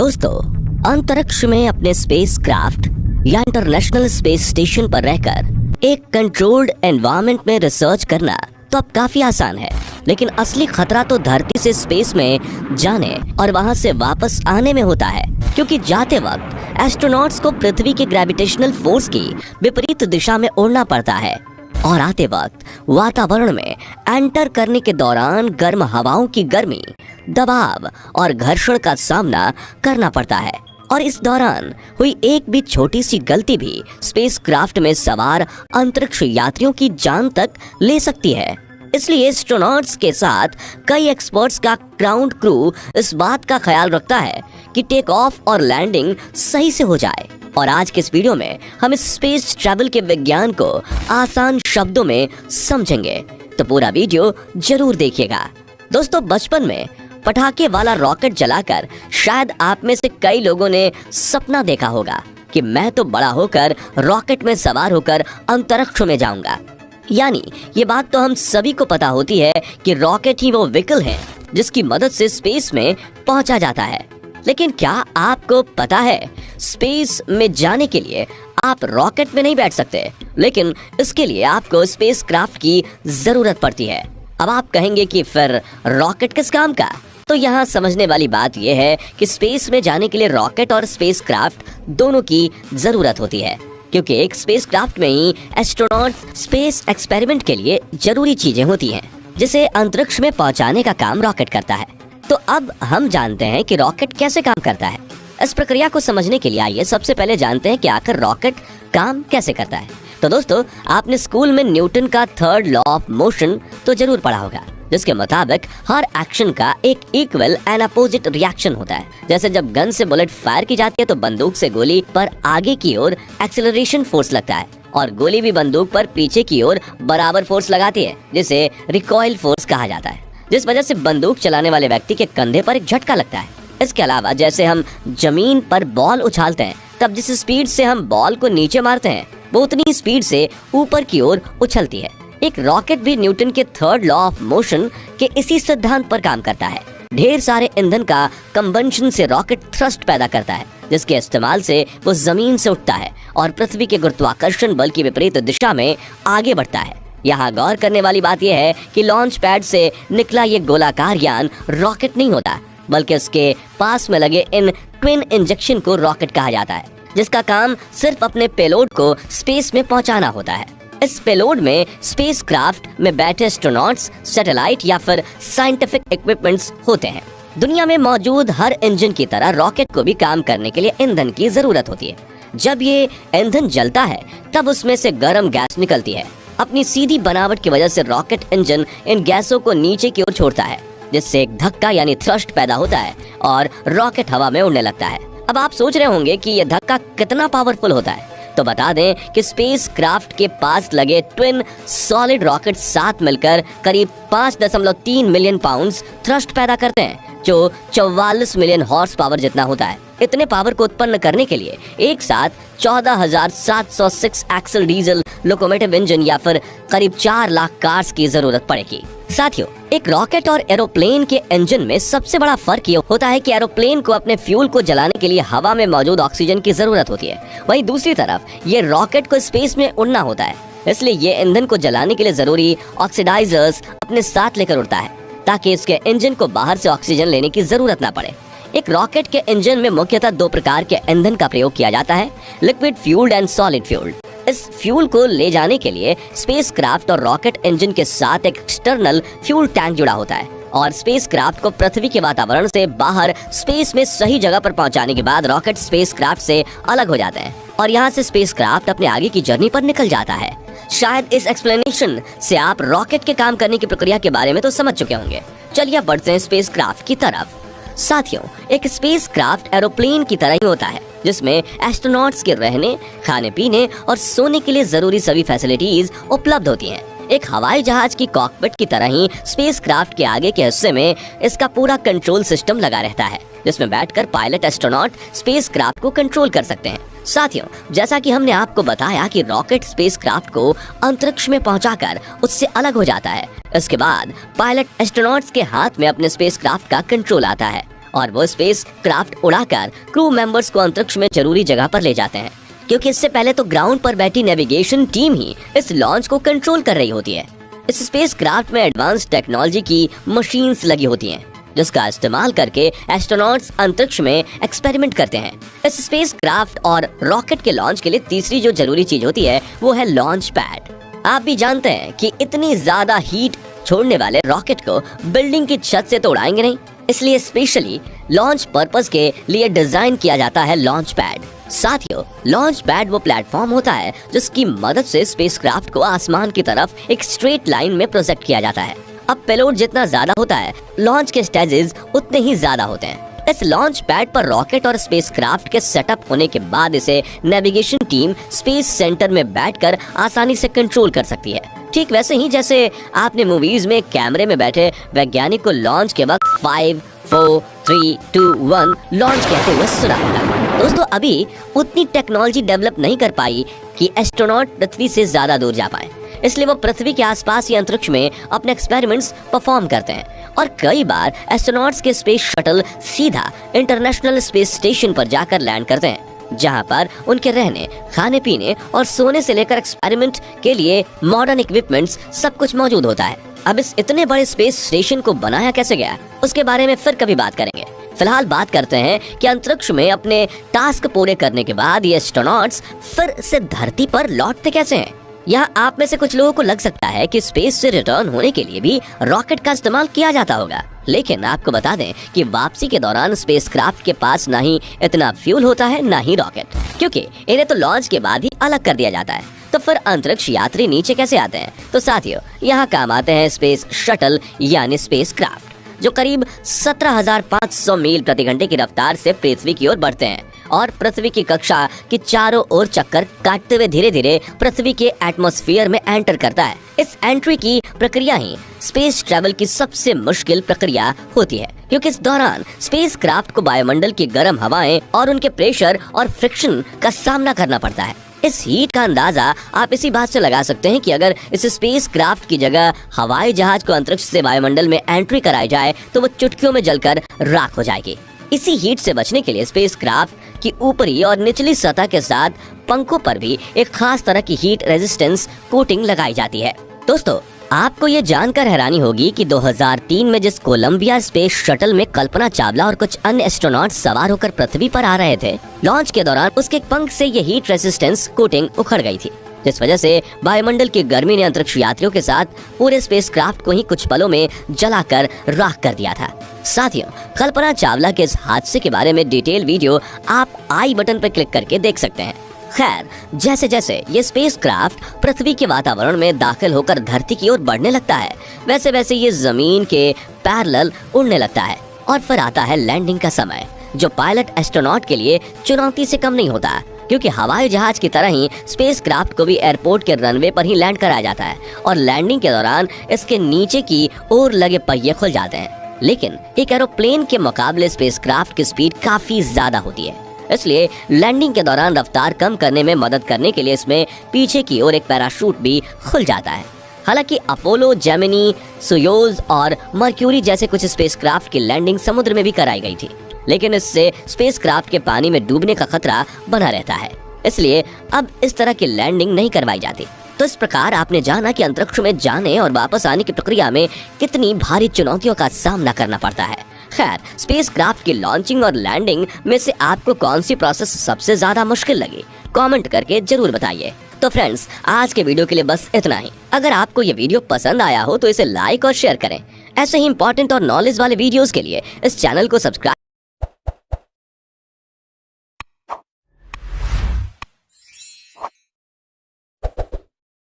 दोस्तों, अंतरिक्ष में अपने स्पेसक्राफ्ट या इंटरनेशनल स्पेस स्टेशन पर रहकर एक कंट्रोल्ड एनवायरनमेंट में रिसर्च करना तो अब काफी आसान है, लेकिन असली खतरा तो धरती से स्पेस में जाने और वहां से वापस आने में होता है, क्योंकि जाते वक्त एस्ट्रोनॉट्स को पृथ्वी के ग्रेविटेशनल फोर्स की विपरीत दिशा में उड़ना पड़ता है और आते वक्त वातावरण में एंटर करने के दौरान गर्म हवाओं की गर्मी, दबाव और घर्षण का सामना करना पड़ता है। और इस दौरान हुई एक भी छोटी सी गलती भी स्पेसक्राफ्ट में सवार अंतरिक्ष यात्रियों की जान तक ले सकती है। इसलिए एस्ट्रोनॉट्स के साथ कई एक्सपर्ट्स का ग्राउंड क्रू इस बात का ख्याल रखता है कि टेक ऑफ और लैंडिंग सही से हो जाए। और आज के इस वीडियो में हम इस स्पेस ट्रैवल के विज्ञान को आसान शब्दों में समझेंगे, तो पूरा वीडियो जरूर देखिएगा। दोस्तों, बचपन में पटाखे वाला रॉकेट जलाकर शायद आप में से कई लोगों ने सपना देखा होगा कि मैं तो बड़ा होकर रॉकेट में सवार होकर अंतरिक्ष में जाऊंगा। यानी ये बात तो हम सभी को पता होती है कि रॉकेट ही वो व्हीकल है जिसकी मदद से स्पेस में पहुंचा जाता है। लेकिन क्या आपको पता है, स्पेस में जाने के लिए आप रॉकेट में नहीं बैठ सकते, लेकिन इसके लिए आपको स्पेसक्राफ्ट की जरूरत पड़ती है। अब आप कहेंगे कि फिर रॉकेट किस काम का? तो यहाँ समझने वाली बात यह है कि स्पेस में जाने के लिए रॉकेट और स्पेसक्राफ्ट दोनों की जरूरत होती है, क्योंकि एक स्पेसक्राफ्ट में ही एस्ट्रोनॉट स्पेस एक्सपेरिमेंट के लिए जरूरी चीजें होती हैं, जिसे अंतरिक्ष में पहुंचाने का काम रॉकेट करता है। तो अब हम जानते हैं कि रॉकेट कैसे काम करता है। इस प्रक्रिया को समझने के लिए आइए सबसे पहले जानते हैं कि आखिर रॉकेट काम कैसे करता है। तो दोस्तों, आपने स्कूल में न्यूटन का थर्ड लॉ ऑफ मोशन तो जरूर पढ़ा होगा, जिसके मुताबिक हर एक्शन का एक इक्वल एंड अपोजिट रिएक्शन होता है। जैसे जब गन से बुलेट फायर की जाती है तो बंदूक से गोली पर आगे की ओर एक्सेलरेशन फोर्स लगता है और गोली भी बंदूक पर पीछे की ओर बराबर फोर्स लगाती है, जिसे रिकॉइल फोर्स कहा जाता है, जिस वजह से बंदूक चलाने वाले व्यक्ति के कंधे पर एक झटका लगता है। इसके अलावा जैसे हम जमीन पर बॉल उछालते हैं, तब जिस स्पीड से हम बॉल को नीचे मारते हैं वो उतनी स्पीड से ऊपर की ओर उछलती है। एक रॉकेट भी न्यूटन के थर्ड लॉ ऑफ मोशन के इसी सिद्धांत पर काम करता है। ढेर सारे ईंधन का कंबंशन से रॉकेट थ्रस्ट पैदा करता है, जिसके इस्तेमाल से वो जमीन से उठता है और पृथ्वी के गुरुत्वाकर्षण बल की विपरीत दिशा में आगे बढ़ता है। यहाँ गौर करने वाली बात यह है कि लॉन्च पैड से निकला ये गोलाकार यान रॉकेट नहीं होता, बल्कि उसके पास में लगे इन ट्विन इंजेक्शन को रॉकेट कहा जाता है, जिसका काम सिर्फ अपने पेलोड को स्पेस में पहुंचाना होता है। इस पेलोड में स्पेसक्राफ्ट में बैठे एस्ट्रोनॉट्स, सैटेलाइट या फिर साइंटिफिक इक्विपमेंट्स होते हैं। दुनिया में मौजूद हर इंजन की तरह रॉकेट को भी काम करने के लिए ईंधन की जरूरत होती है। जब ये ईंधन जलता है तब उसमें से गर्म गैस निकलती है। अपनी सीधी बनावट की वजह से रॉकेट इंजन इन गैसों को नीचे की ओर छोड़ता है, जिससे एक धक्का यानी थ्रस्ट पैदा होता है और रॉकेट हवा में उड़ने लगता है। अब आप सोच रहे होंगे कि यह धक्का कितना पावरफुल होता है, तो बता दें कि स्पेसक्राफ्ट के पास लगे ट्विन सॉलिड रॉकेट साथ मिलकर करीब 5.3 मिलियन पाउंड्स थ्रस्ट पैदा करते हैं, जो 44 मिलियन हॉर्स पावर जितना होता है। इतने पावर को उत्पन्न करने के लिए एक साथ 14,706 एक्सल डीजल लोकोमोटिव इंजन या फिर करीब 4 लाख कार्स की जरूरत पड़ेगी। साथियों, एक रॉकेट और एरोप्लेन के इंजन में सबसे बड़ा फर्क ये होता है कि एरोप्लेन को अपने फ्यूल को जलाने के लिए हवा में मौजूद ऑक्सीजन की जरूरत होती है, वहीं दूसरी तरफ ये रॉकेट को स्पेस में उड़ना होता है। इसलिए ये ईंधन को जलाने के लिए जरूरी ऑक्सीडाइजर्स अपने साथ लेकर उड़ता है, ताकि इसके इंजन को बाहर से ऑक्सीजन लेने की जरूरत ना पड़े। एक रॉकेट के इंजन में मुख्यतः 2 प्रकार के ईंधन का प्रयोग किया जाता है, liquid fuelled and solid fuelled. इस फ्यूल को ले जाने के लिए स्पेसक्राफ्ट और रॉकेट इंजन के साथ एक एक्सटर्नल फ्यूल टैंक जुड़ा होता है और स्पेसक्राफ्ट को पृथ्वी के वातावरण से बाहर स्पेस में सही जगह पर पहुंचाने के बाद रॉकेट स्पेसक्राफ्ट से अलग हो जाते हैं और यहाँ से स्पेसक्राफ्ट अपने आगे की जर्नी पर निकल जाता है। शायद इस एक्सप्लेनेशन से आप रॉकेट के काम करने की प्रक्रिया के बारे में तो समझ चुके होंगे। चलिए अब बढ़ते हैं स्पेसक्राफ्ट की तरफ। साथियों, एक स्पेसक्राफ्ट एरोप्लेन की तरह ही होता है, जिसमें एस्ट्रोनॉट्स के रहने, खाने पीने और सोने के लिए जरूरी सभी फैसिलिटीज उपलब्ध होती हैं। एक हवाई जहाज की कॉकपिट की तरह ही स्पेसक्राफ्ट के आगे के हिस्से में इसका पूरा कंट्रोल सिस्टम लगा रहता है, जिसमें बैठकर पायलट एस्ट्रोनॉट स्पेसक्राफ्ट को कंट्रोल कर सकते हैं। साथियों, जैसा कि हमने आपको बताया कि रॉकेट स्पेसक्राफ्ट को अंतरिक्ष में पहुंचाकर उससे अलग हो जाता है। इसके बाद पायलट एस्ट्रोनॉट्स के हाथ में अपने स्पेसक्राफ्ट का कंट्रोल आता है और वो स्पेस क्राफ्ट उड़ाकर क्रू मेंबर्स को अंतरिक्ष में जरूरी जगह पर ले जाते हैं, क्योंकि इससे पहले तो ग्राउंड पर बैठी नेविगेशन टीम ही इस लॉन्च को कंट्रोल कर रही होती है। इस स्पेस क्राफ्ट में एडवांस टेक्नोलॉजी की मशीन्स लगी होती हैं, जिसका इस्तेमाल करके एस्ट्रोनॉट्स अंतरिक्ष में एक्सपेरिमेंट करते हैं। इस स्पेस क्राफ्ट और रॉकेट के लॉन्च के लिए तीसरी जो जरूरी चीज होती है वो है लॉन्च पैड। आप भी जानते हैं कि इतनी ज्यादा हीट छोड़ने वाले रॉकेट को बिल्डिंग की छत से तो उड़ाएंगे नहीं, इसलिए स्पेशली लॉन्च पर्पस के लिए डिजाइन किया जाता है लॉन्च पैड। साथियों, लॉन्च पैड वो प्लेटफॉर्म होता है जिसकी मदद से स्पेसक्राफ्ट को आसमान की तरफ एक स्ट्रेट लाइन में प्रोजेक्ट किया जाता है। अब पेलोड जितना ज्यादा होता है, लॉन्च के स्टेजेस उतने ही ज्यादा होते हैं। इस लॉन्च पैड पर रॉकेट और स्पेसक्राफ्ट के सेटअप होने के बाद इसे नेविगेशन टीम स्पेस सेंटर में बैठकर आसानी से कंट्रोल कर सकती है। ठीक वैसे ही जैसे आपने मूवीज में कैमरे में बैठे वैज्ञानिक को लॉन्च के वक्त 5, 4, 3, 2, 1 लॉन्च कहते हुए सुना होगा। दोस्तों, अभी उतनी टेक्नोलॉजी डेवलप नहीं कर पाई कि एस्ट्रोनॉट पृथ्वी से ज्यादा दूर जा पाए, इसलिए वो पृथ्वी के आसपास ही अंतरिक्ष में अपने एक्सपेरिमेंट्स परफॉर्म करते हैं और कई बार एस्ट्रोनॉट्स के स्पेस शटल सीधा इंटरनेशनल स्पेस स्टेशन पर जाकर लैंड करते हैं, जहां पर उनके रहने, खाने पीने और सोने से लेकर एक्सपेरिमेंट के लिए मॉडर्न इक्विपमेंट्स सब कुछ मौजूद होता है। अब इस इतने बड़े स्पेस स्टेशन को बनाया कैसे गया, उसके बारे में फिर कभी बात करेंगे। फिलहाल बात करते हैं कि अंतरिक्ष में अपने टास्क पूरे करने के बाद ये एस्ट्रोनॉट्स फिर से धरती पर लौटते कैसे हैं। यहाँ आप में से कुछ लोगों को लग सकता है कि स्पेस से रिटर्न होने के लिए भी रॉकेट का इस्तेमाल किया जाता होगा, लेकिन आपको बता दें कि वापसी के दौरान स्पेसक्राफ्ट के पास ना ही इतना फ्यूल होता है ना ही रॉकेट, क्योंकि इन्हें तो लॉन्च के बाद ही अलग कर दिया जाता है। तो फिर अंतरिक्ष यात्री नीचे कैसे आते हैं? तो साथियों, यहाँ काम आते हैं स्पेस शटल यानी स्पेस क्राफ्ट, जो करीब 17,500 मील प्रति घंटे की रफ्तार से पृथ्वी की ओर बढ़ते हैं और पृथ्वी की कक्षा की चारों ओर चक्कर काटते हुए धीरे धीरे पृथ्वी के एटमॉस्फेयर में एंटर करता है। इस एंट्री की प्रक्रिया ही स्पेस ट्रैवल की सबसे मुश्किल प्रक्रिया होती है, क्योंकि इस दौरान स्पेस क्राफ्ट को वायुमंडल की गर्म हवाएं और उनके प्रेशर और फ्रिक्शन का सामना करना पड़ता है। इस हीट का अंदाजा आप इसी बात से लगा सकते हैं कि अगर इस स्पेस क्राफ्ट की जगह हवाई जहाज को अंतरिक्ष से वायुमंडल में एंट्री कराई जाए तो वो चुटकियों में जलकर राख हो जाएगी। इसी हीट से बचने के लिए स्पेस क्राफ्ट की ऊपरी और निचली सतह के साथ पंखों पर भी एक खास तरह की हीट रेजिस्टेंस कोटिंग लगाई जाती है। दोस्तों, आपको ये जानकर हैरानी होगी कि 2003 में जिस कोलंबिया स्पेस शटल में कल्पना चावला और कुछ अन्य एस्ट्रोनॉट सवार होकर पृथ्वी पर आ रहे थे, लॉन्च के दौरान उसके पंख से ये हीट रेजिस्टेंस कोटिंग उखड़ गई थी, जिस वजह से वायुमंडल की गर्मी ने अंतरिक्ष यात्रियों के साथ पूरे स्पेसक्राफ्ट को ही कुछ पलों में जलाकर राख कर दिया था। साथियों, कल्पना चावला के इस हादसे के बारे में डिटेल वीडियो आप आई बटन पर क्लिक करके देख सकते हैं। खैर, जैसे जैसे ये स्पेसक्राफ्ट पृथ्वी के वातावरण में दाखिल होकर धरती की ओर बढ़ने लगता है, वैसे वैसे ये जमीन के पैरेलल उड़ने लगता है और फिर आता है लैंडिंग का समय, जो पायलट एस्ट्रोनॉट के लिए चुनौती से कम नहीं होता, क्योंकि हवाई जहाज की तरह ही स्पेसक्राफ्ट को भी एयरपोर्ट के रनवे पर ही लैंड कराया जाता है और लैंडिंग के दौरान इसके नीचे की ओर लगे पहिए खुल जाते हैं। लेकिन एक एरोप्लेन के मुकाबले स्पेसक्राफ्ट की स्पीड काफी ज्यादा होती है, इसलिए लैंडिंग के दौरान रफ्तार कम करने में मदद करने के लिए इसमें पीछे की ओर एक पैराशूट भी खुल जाता है। हालांकि अपोलो, जेमिनी, सोयूज और मर्क्यूरी जैसे कुछ स्पेसक्राफ्ट की लैंडिंग समुद्र में भी कराई गई थी, लेकिन इससे स्पेसक्राफ्ट के पानी में डूबने का खतरा बना रहता है, इसलिए अब इस तरह की लैंडिंग नहीं करवाई जाती। तो इस प्रकार आपने जाना कि अंतरिक्ष में जाने और वापस आने की प्रक्रिया में कितनी भारी चुनौतियों का सामना करना पड़ता है। खैर, स्पेसक्राफ्ट की लॉन्चिंग और लैंडिंग में से आपको कौन सी प्रोसेस सबसे ज्यादा मुश्किल लगी? कमेंट करके जरूर बताइए। तो फ्रेंड्स, आज के वीडियो के लिए बस इतना ही। अगर आपको ये वीडियो पसंद आया हो तो इसे लाइक और शेयर करें। ऐसे ही इंपॉर्टेंट और नॉलेज वाले वीडियोस के लिए इस चैनल को सब्सक्राइब